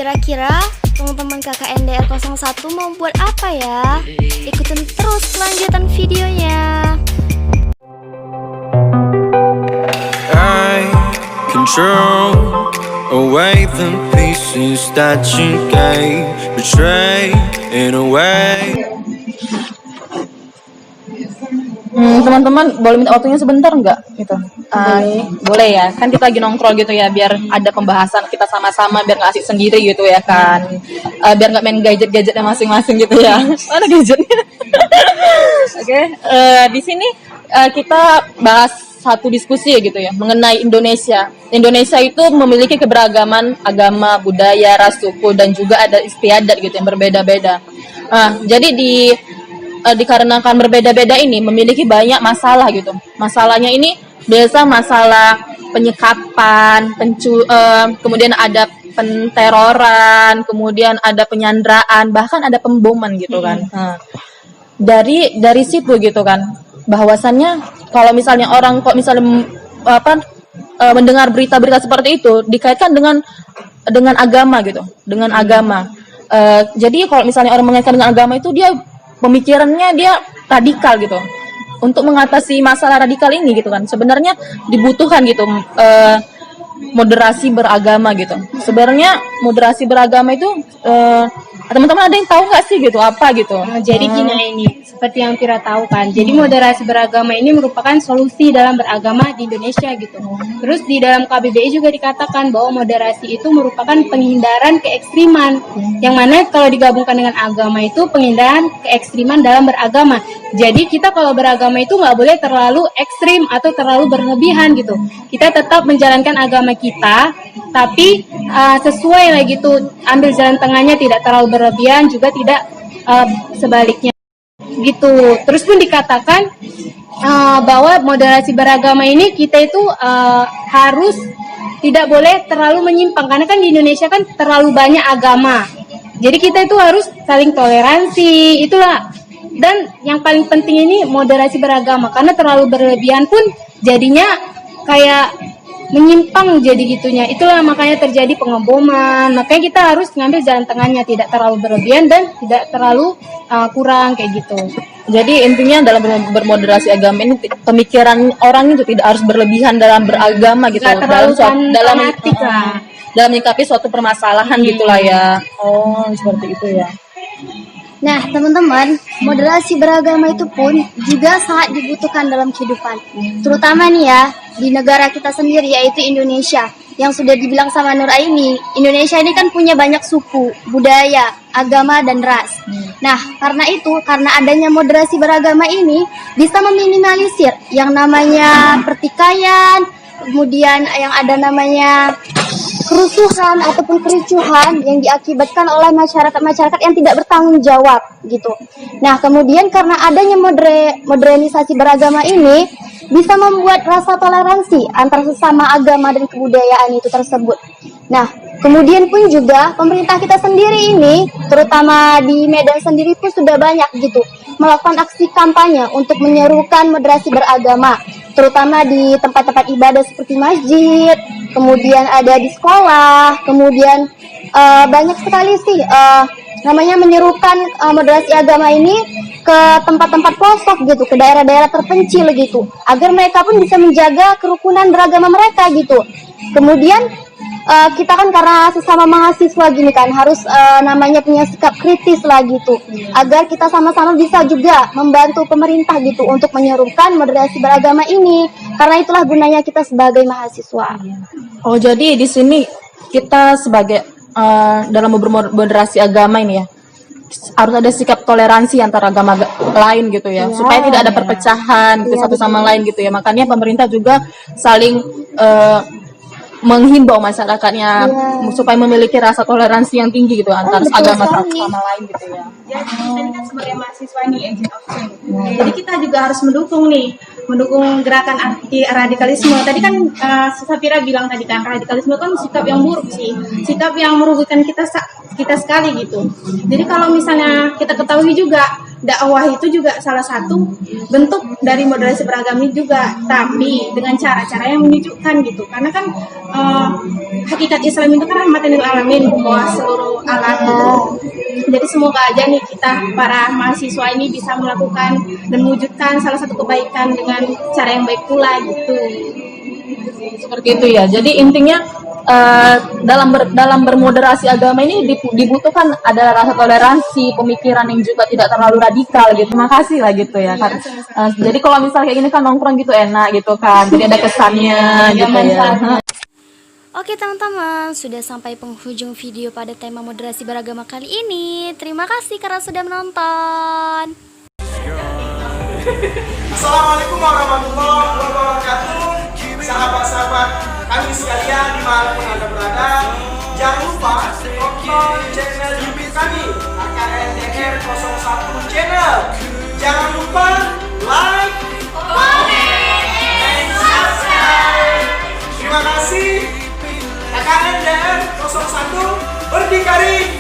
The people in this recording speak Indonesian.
Kira-kira teman-teman KKNDR 01 mau buat apa ya? Ikutin terus kelanjutan videonya. I control away the pieces that you gave, betray in a way. Teman-teman boleh minta waktunya sebentar nggak? Gitu. Boleh ya. Kan kita lagi nongkrong gitu ya, biar ada pembahasan kita sama-sama, biar nggak asik sendiri gitu ya kan. Biar nggak main gadget-gadgetnya masing-masing gitu ya. Mana gadgetnya? Oke. Di sini kita bahas satu diskusi ya gitu ya mengenai Indonesia. Indonesia itu memiliki keberagaman agama, budaya, ras, suku, dan juga ada istiadat gitu yang berbeda-beda. Jadi dikarenakan berbeda-beda ini memiliki banyak masalah gitu. Masalahnya ini biasa masalah penyekapan, kemudian ada penteroran, kemudian ada penyanderaan, bahkan ada pemboman gitu kan. Dari situ gitu kan, bahwasannya kalau misalnya orang kok misalnya mendengar berita-berita seperti itu dikaitkan dengan agama gitu, dengan agama. Jadi kalau misalnya orang mengaitkan dengan agama itu dia pemikirannya dia radikal gitu. Untuk mengatasi masalah radikal ini gitu kan, sebenarnya dibutuhkan gitu moderasi beragama gitu. Sebenarnya moderasi beragama itu teman-teman ada yang tahu nggak sih gitu apa gitu? Jadi gini ini, seperti yang Pira tahu kan. Jadi moderasi beragama ini merupakan solusi dalam beragama di Indonesia gitu. Terus di dalam KBBI juga dikatakan bahwa moderasi itu merupakan penghindaran keekstriman. Yang mana kalau digabungkan dengan agama itu penghindaran keekstriman dalam beragama. Jadi kita kalau beragama itu nggak boleh terlalu ekstrim atau terlalu berlebihan gitu. Kita tetap menjalankan agama kita, tapi sesuai lah gitu. Ambil jalan tengahnya, tidak terlalu berlebihan, juga tidak sebaliknya gitu. Terus pun dikatakan bahwa moderasi beragama ini kita itu harus tidak boleh terlalu menyimpang, karena kan di Indonesia kan terlalu banyak agama. Jadi kita itu harus saling toleransi, itulah. Dan yang paling penting ini moderasi beragama, karena terlalu berlebihan pun jadinya kayak menyimpang jadi gitunya. Itulah makanya terjadi pengeboman. Makanya kita harus ngambil jalan tengahnya, tidak terlalu berlebihan dan tidak terlalu kurang kayak gitu. Jadi intinya dalam bermoderasi agama ini pemikiran orang itu tidak harus berlebihan dalam beragama gitu. Nggak terlalu dalam menyikapi suatu permasalahan gitulah ya. Oh, seperti itu ya. Nah, teman-teman, moderasi beragama itu pun juga sangat dibutuhkan dalam kehidupan. Terutama nih ya, di negara kita sendiri yaitu Indonesia. Yang sudah dibilang sama Nur Aini, Indonesia ini kan punya banyak suku, budaya, agama, dan ras. Nah, karena adanya moderasi beragama ini bisa meminimalisir yang namanya pertikaian, kemudian yang ada namanya kerusuhan ataupun kericuhan yang diakibatkan oleh masyarakat yang tidak bertanggung jawab gitu. Nah, kemudian karena adanya modernisasi beragama ini bisa membuat rasa toleransi antara sesama agama dan kebudayaan itu tersebut. Nah, kemudian pun juga pemerintah kita sendiri ini, terutama di Medan sendiri pun sudah banyak gitu melakukan aksi kampanye untuk menyerukan moderasi beragama, terutama di tempat-tempat ibadah seperti masjid, kemudian ada di sekolah, kemudian banyak sekali sih namanya menyerukan moderasi agama ini ke tempat-tempat pelosok gitu, ke daerah-daerah terpencil gitu, agar mereka pun bisa menjaga kerukunan beragama mereka gitu. Kemudian kita kan karena sesama mahasiswa gini kan harus namanya punya sikap kritis lah gitu, agar kita sama-sama bisa juga membantu pemerintah gitu untuk menyerukan moderasi beragama ini, karena itulah gunanya kita sebagai mahasiswa. Oh, jadi di sini kita sebagai dalam bermoderasi agama ini ya harus ada sikap toleransi antara agama lain gitu ya, supaya tidak ada perpecahan gitu satu sama lain gitu ya. Makanya pemerintah juga saling menghimbau masyarakatnya supaya memiliki rasa toleransi yang tinggi gitu antara agama satu sama lain gitu ya. Jadi kita ini kan sebagai mahasiswa nih agent of change. Jadi kita juga harus mendukung gerakan anti radikalisme. Tadi kan Safira bilang tadi kan radikalisme kan sikap yang buruk sih, sikap yang merugikan kita sekali gitu. Jadi kalau misalnya kita ketahui juga dakwah itu juga salah satu bentuk dari moderasi beragama juga, tapi dengan cara-cara yang menyejukkan gitu. Karena kan hakikat Islam itu kan rahmatan lil alamin, bahwa seluruh alam gitu. Jadi semoga aja nih kita para mahasiswa ini bisa melakukan dan mewujudkan salah satu kebaikan dengan cara yang baik pula gitu. Seperti itu ya. Jadi intinya dalam bermoderasi agama ini dibutuhkan ada rasa toleransi, pemikiran yang juga tidak terlalu radikal gitu. Terima kasih lah gitu ya kan. Jadi kalau misalnya kayak gini kan nongkrong gitu enak gitu kan. Jadi ada kesannya gitu ya. Oke teman-teman, sudah sampai penghujung video pada tema moderasi beragama kali ini. Terima kasih karena sudah menonton. Assalamualaikum warahmatullahi wabarakatuh. Sahabat-sahabat kami sekalian dimanapun Anda berada, jangan lupa tonton channel YouTube kami AKNDR 01 Channel. Jangan lupa like, comment, and subscribe. Terima kasih. AKNDR 01 berdikari